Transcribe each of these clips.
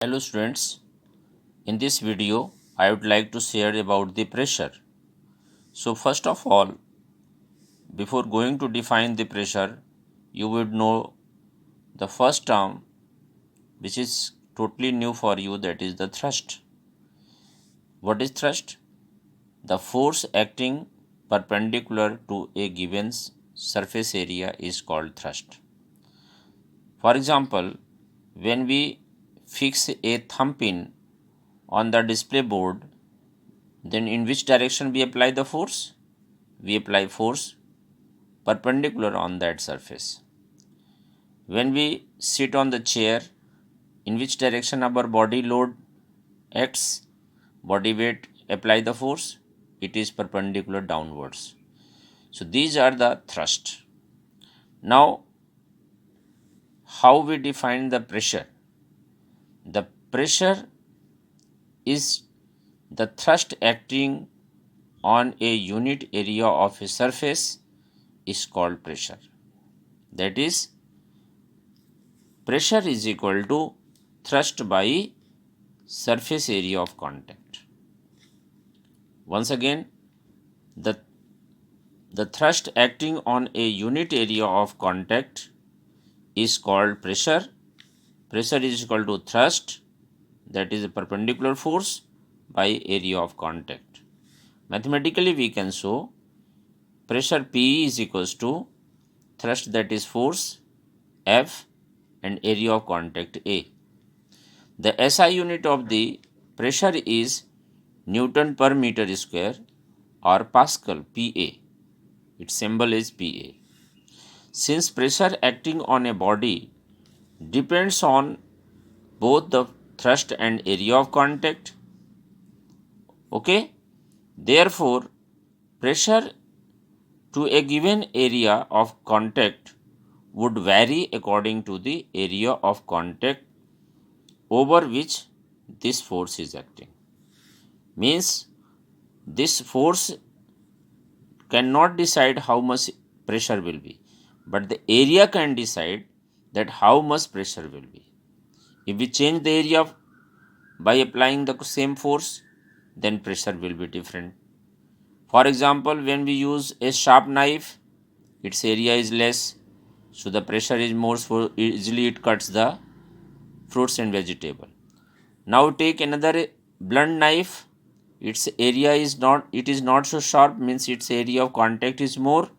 Hello students, in this video I would like to share about the pressure. So first of all, before going to define the pressure, you would know the first term which is totally new for you, that is the thrust. What is thrust? The force acting perpendicular to a given surface area is called thrust. For example, when we fix a thumb pin on the display board, then in which direction we apply the force? We apply force perpendicular on that surface. When we sit on the chair, in which direction our body load acts, body weight apply the force? It is perpendicular downwards. So these are the thrust. Now, how we define the pressure? The pressure is the thrust acting on a unit area of a surface is called pressure. That is, pressure is equal to thrust by surface area of contact. Once again, the thrust acting on a unit area of contact is called pressure. Pressure is equal to thrust, that is a perpendicular force, by area of contact. Mathematically, we can show pressure P is equals to thrust, that is force, F, and area of contact A. The SI unit of the pressure is Newton per meter square or Pascal, PA. Its symbol is PA. Since pressure acting on a body depends on both the thrust and area of contact, okay, therefore pressure to a given area of contact would vary according to the area of contact over which this force is acting. Means this force cannot decide how much pressure will be, but the area can decide that how much pressure will be. If we change the area by applying the same force, then pressure will be different. For example, when we use a sharp knife, its area is less, so the pressure is more, so easily it cuts the fruits and vegetable. Now take another blunt knife, its area is not so sharp, means its area of contact is more,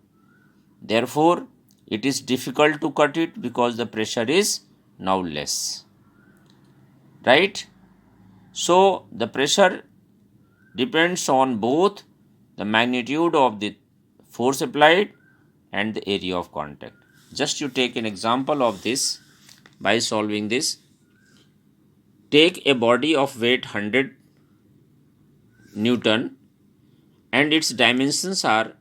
therefore it is difficult to cut it because the pressure is now less, right? So the pressure depends on both the magnitude of the force applied and the area of contact. Just you take an example of this by solving this. Take a body of weight 100 Newton and its dimensions are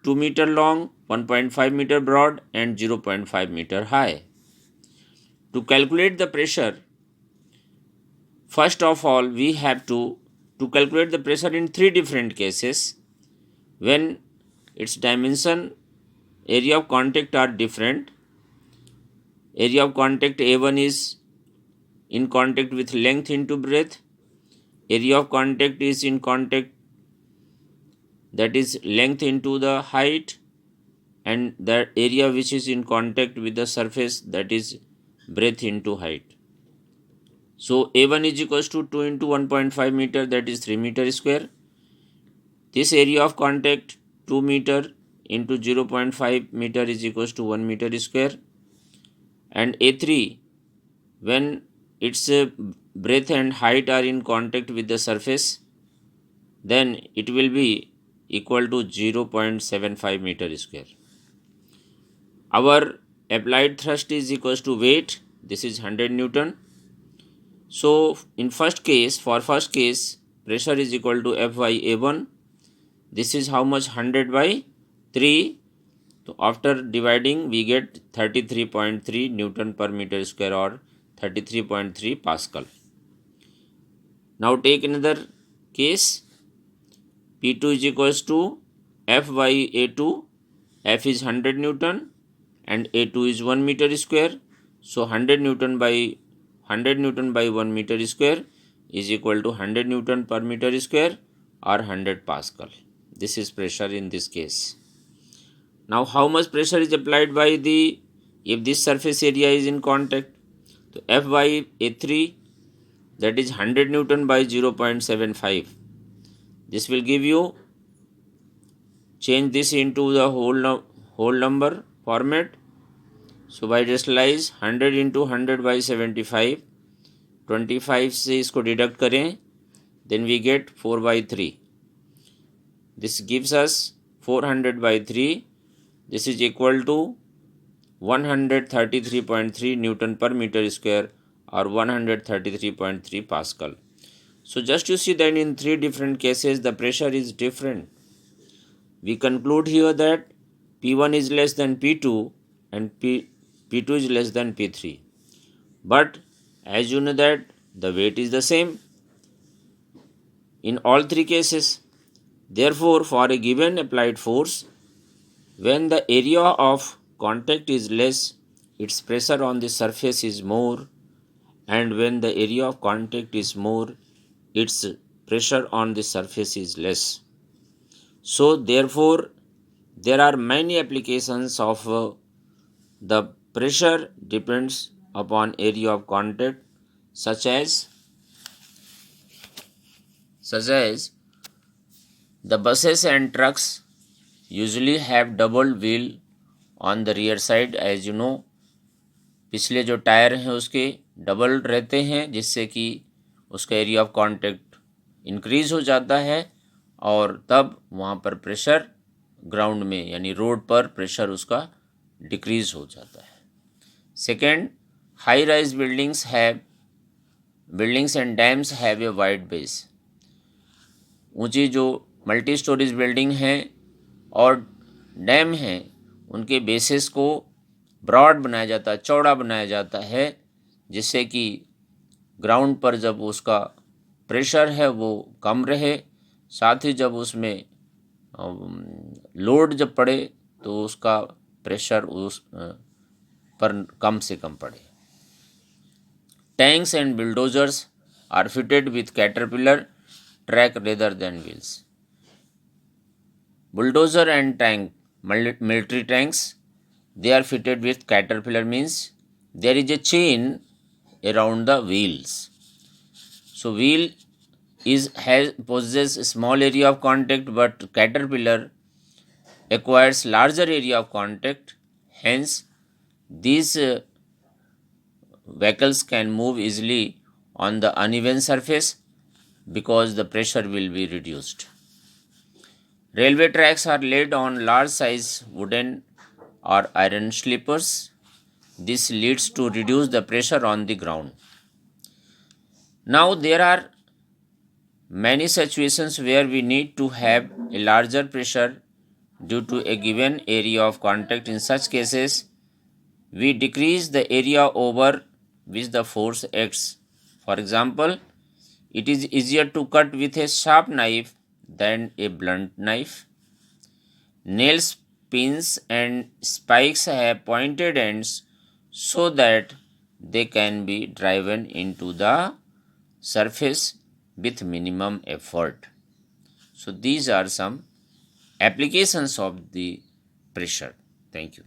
2 meter long, 1.5 meter broad and 0.5 meter high. To calculate the pressure, first of all we have to calculate the pressure in three different cases when its dimension, area of contact are different. Area of contact A1 is in contact with length into breadth. Area of contact is in contact, that is length into the height, and the area which is in contact with the surface, that is breadth into height. So A1 is equals to 2 into 1.5 meter, that is 3 meter square. This area of contact 2 meter into 0.5 meter is equals to 1 meter square. And A3, when its breadth and height are in contact with the surface, then it will be equal to 0.75 meter square. Our applied thrust is equals to weight, this is 100 Newton. So in first case, pressure is equal to F by A1. This is how much? 100 by 3. So after dividing we get 33.3 Newton per meter square or 33.3 Pascal. Now take another case. P2 is equals to F by A2. F is 100 Newton and A2 is 1 meter square. So 100 Newton by 100 Newton by 1 meter square is equal to 100 Newton per meter square or 100 Pascal. This is pressure in this case. Now how much pressure is applied by if this surface area is in contact? So F by A3, that is 100 Newton by 0.75. This will give you, change this into the whole number format. So by rationalize 100 into 100 by 75, 25 से इसको deduct करें, then we get 4 by 3. This gives us 400 by 3. This is equal to 133.3 Newton per meter square or 133.3 Pascal. So just you see that in three different cases the pressure is different. We conclude here that P1 is less than P2 and P2 is less than P3. But as you know that the weight is the same in all three cases. Therefore, for a given applied force, when the area of contact is less, its pressure on the surface is more, and when the area of contact is more, its pressure on the surface is less. So therefore, there are many applications of the pressure depends upon area of contact, such as the buses and trucks usually have double wheel on the rear side. As you know, पिछले जो tyre हैं उसके double रहते हैं, जिससे कि उसका area of contact increase हो जाता है और तब वहाँ पर प्रेशर ग्राउंड में यानी रोड पर प्रेशर उसका डिक्रीज हो जाता है. Second, high rise buildings and dams have a wide base. ऊंची जो मल्टी स्टोरेज बिल्डिंग हैं और डैम हैं उनके बेसिस को ब्रॉड बनाया जाता है, चौड़ा बनाया जाता है, जिससे कि ग्राउंड पर जब उसका प्रेशर है वो कम रहे, साथ ही जब उसमें लोड जब पड़े तो उसका प्रेशर उस पर कम से कम पड़े. Tanks and bulldozers are fitted with caterpillar track rather than wheels. Bulldozer and tank, military tanks, they are fitted with caterpillar, means there is a chain around the wheels. So wheel possesses a small area of contact, but caterpillar acquires larger area of contact. Hence, these vehicles can move easily on the uneven surface because the pressure will be reduced. Railway tracks are laid on large size wooden or iron sleepers. This leads to reduce the pressure on the ground. Now there are many situations where we need to have a larger pressure due to a given area of contact. In such cases, we decrease the area over which the force acts. For example, it is easier to cut with a sharp knife than a blunt knife. Nails, pins and spikes have pointed ends so that they can be driven into the surface with minimum effort. So these are some applications of the pressure. Thank you.